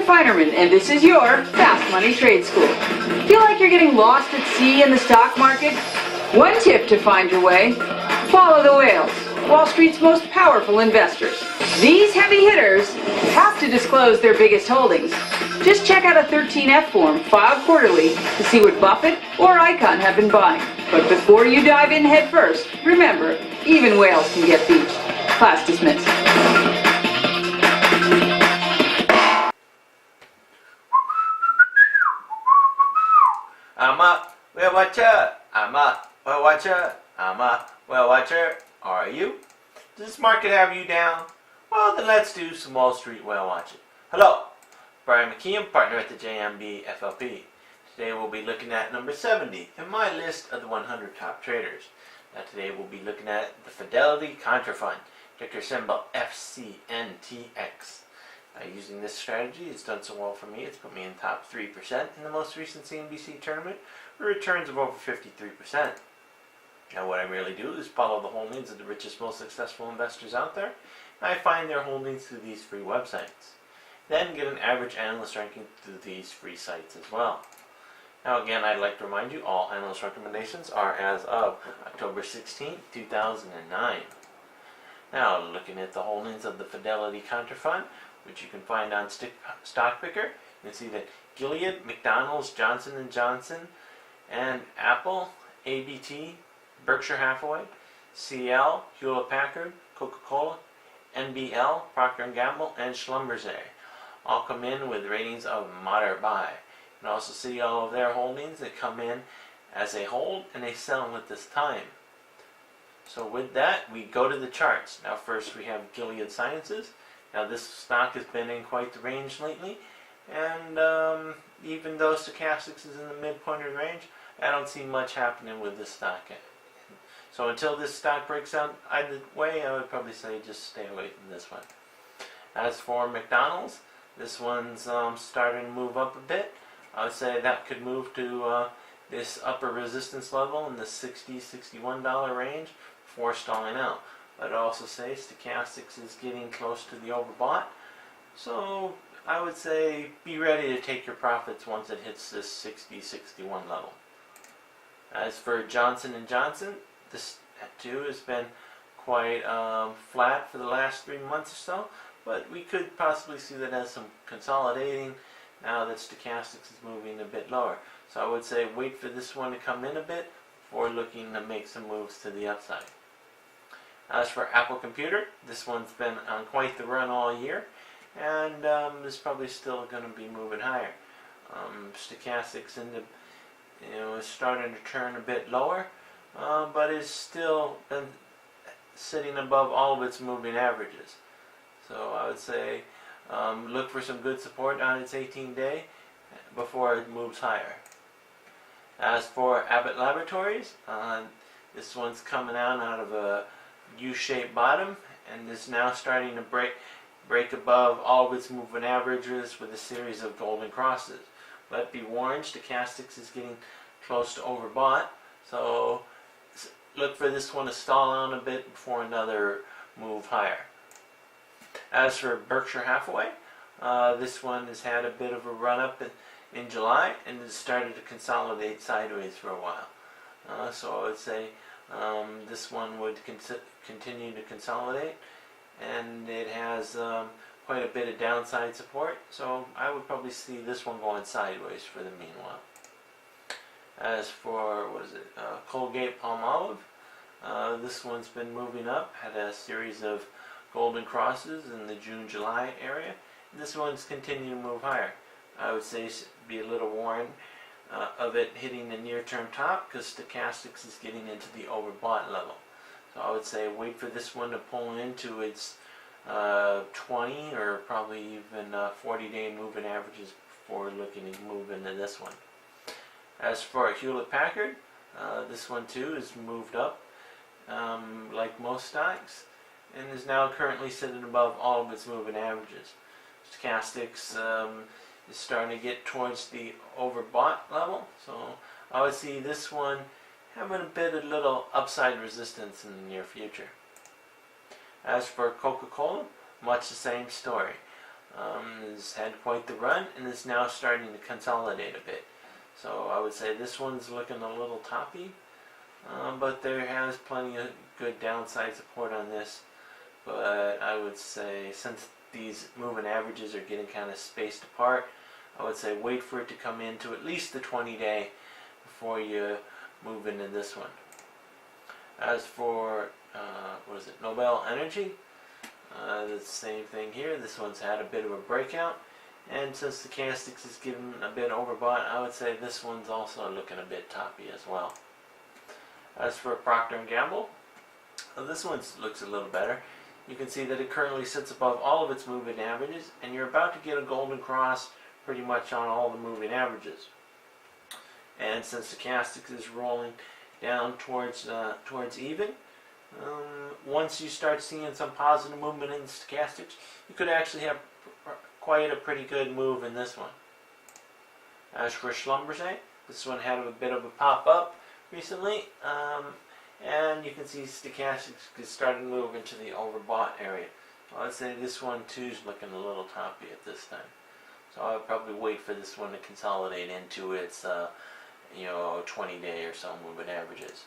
Feinerman, and this is your Fast Money Trade School. Feel like you're getting lost at sea in the stock market? One tip to find your way: follow the whales, Wall Street's most powerful investors. These heavy hitters have to disclose their biggest holdings. Just check out a 13F form filed quarterly to see what Buffett or Icahn have been buying. But before you dive in head first, remember, even whales can get beached. Class dismissed. I'm a whale watcher. I'm a whale watcher. I'm a whale watcher. Are you? Does this market have you down? Well, then let's do some Wall Street whale watching. Hello, Brian McKeon, partner at the JMB FLP. Today we'll be looking at number 70 in my list of the 100 top traders. Now today we'll be looking at the Fidelity Contra Fund, ticker symbol FCNTX. Using this strategy, it's done so well for me. It's put me in top 3% in the most recent CNBC tournament with returns of over 53%. Now what I really do is follow the holdings of the richest, most successful investors out there. And I find their holdings through these free websites. Then get an average analyst ranking through these free sites as well. Now again, I'd like to remind you all analyst recommendations are as of October 16, 2009. Now looking at the holdings of the Fidelity Contra Fund, which you can find on StockPicker, you can see that Gilead, McDonald's, Johnson & Johnson, and Apple, ABT, Berkshire Hathaway, CL, Hewlett-Packard, Coca-Cola, NBL, Procter & Gamble, and Schlumberger all come in with ratings of moderate buy. You can also see all of their holdings that come in as a hold and they sell at this time. So with that, we go to the charts. Now first we have Gilead Sciences. Now this stock has been in quite the range lately, and even though stochastics is in the midpoint of the range, I don't see much happening with this stock. So until this stock breaks out either way, I would probably say just stay away from this one. As for McDonald's, this one's starting to move up a bit. I would say that could move to this upper resistance level in the $60-$61 range before stalling out. I'd also say stochastics is getting close to the overbought, so I would say be ready to take your profits once it hits this 60-61 level. As for Johnson & Johnson, this too has been quite flat for the last 3 months or so, but we could possibly see that as some consolidating now that stochastics is moving a bit lower. So I would say wait for this one to come in a bit before looking to make some moves to the upside. As for Apple Computer, this one's been on quite the run all year, and is probably still going to be moving higher. Stochastics is starting to turn a bit lower, but is still been sitting above all of its moving averages. So I would say look for some good support on its 18-day before it moves higher. As for Abbott Laboratories, this one's coming out of a U-shaped bottom and is now starting to break above all of its moving averages with a series of golden crosses. But be warned, stochastics is getting close to overbought, so look for this one to stall on a bit before another move higher. As for Berkshire Hathaway, this one has had a bit of a run up in July and has started to consolidate sideways for a while. So I would say this one would continue to consolidate, and it has quite a bit of downside support, so I would probably see this one going sideways for the meanwhile. As for Colgate-Palmolive, this one's been moving up, had a series of golden crosses in the June-July area. This one's continuing to move higher. I would say be a little warned of it hitting the near-term top because stochastics is getting into the overbought level. So I would say wait for this one to pull into its 20 or probably even 40-day moving averages before looking to move into this one. As for Hewlett-Packard, this one too is moved up like most stocks and is now currently sitting above all of its moving averages. Stochastics is starting to get towards the overbought level, so I would see this one having a bit of little upside resistance in the near future. As for Coca-Cola, much the same story. has had quite the run and is now starting to consolidate a bit. So I would say this one's looking a little toppy, but there has plenty of good downside support on this. But I would say since these moving averages are getting kind of spaced apart, I would say wait for it to come into at least the 20-day before you move into this one. As for Nobel Energy, the same thing here. This one's had a bit of a breakout, and since the stochastics is getting a bit overbought, I would say this one's also looking a bit toppy as well. As for Procter & Gamble, this one looks a little better. You can see that it currently sits above all of its moving averages, and you're about to get a golden cross pretty much on all the moving averages. And since the stochastics is rolling down towards even, once you start seeing some positive movement in the stochastics, you could actually have quite a pretty good move in this one. As for Schlumberger, this one had a bit of a pop up recently, and you can see stochastics is starting to move into the overbought area. So I'd say this one too is looking a little toppy at this time. So I'll probably wait for this one to consolidate into its 20-day or so moving averages.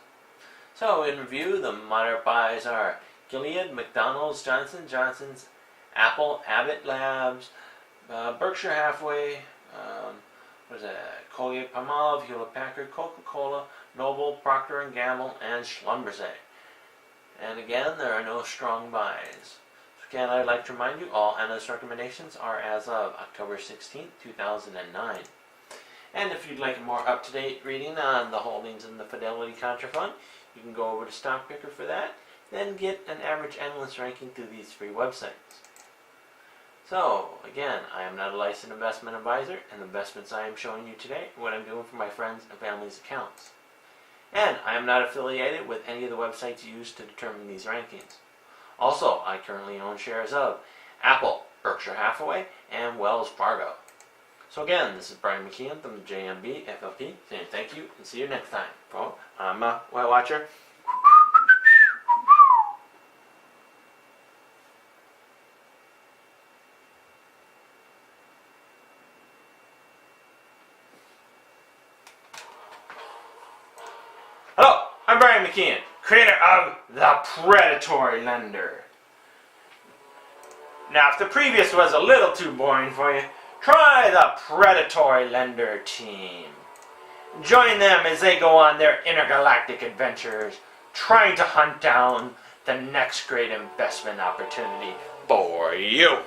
So in review, the moderate buys are Gilead, McDonald's, Johnson & Johnson's, Apple, Abbott Labs, Berkshire Hathaway, Colgate-Palmolive, Hewlett-Packard, Coca-Cola, Noble, Procter & Gamble, and Schlumberger. And again, there are no strong buys. Again, I'd like to remind you, all analyst recommendations are as of October 16, 2009. And if you'd like a more up-to-date reading on the holdings in the Fidelity Contra Fund, you can go over to StockPicker for that, then get an average analyst ranking through these free websites. So, again, I am not a licensed investment advisor, and the investments I am showing you today are what I'm doing for my friends and family's accounts. And I am not affiliated with any of the websites used to determine these rankings. Also, I currently own shares of Apple, Berkshire Hathaway, and Wells Fargo. So again, this is Brian McKeon from the JMB FLP saying thank you and see you next time. I'm a Whale Watcher. Hello, I'm Brian McKeon, creator of The Predatory Lender. Now, if the previous was a little too boring for you, try the Predatory Lender team. Join them as they go on their intergalactic adventures, trying to hunt down the next great investment opportunity for you.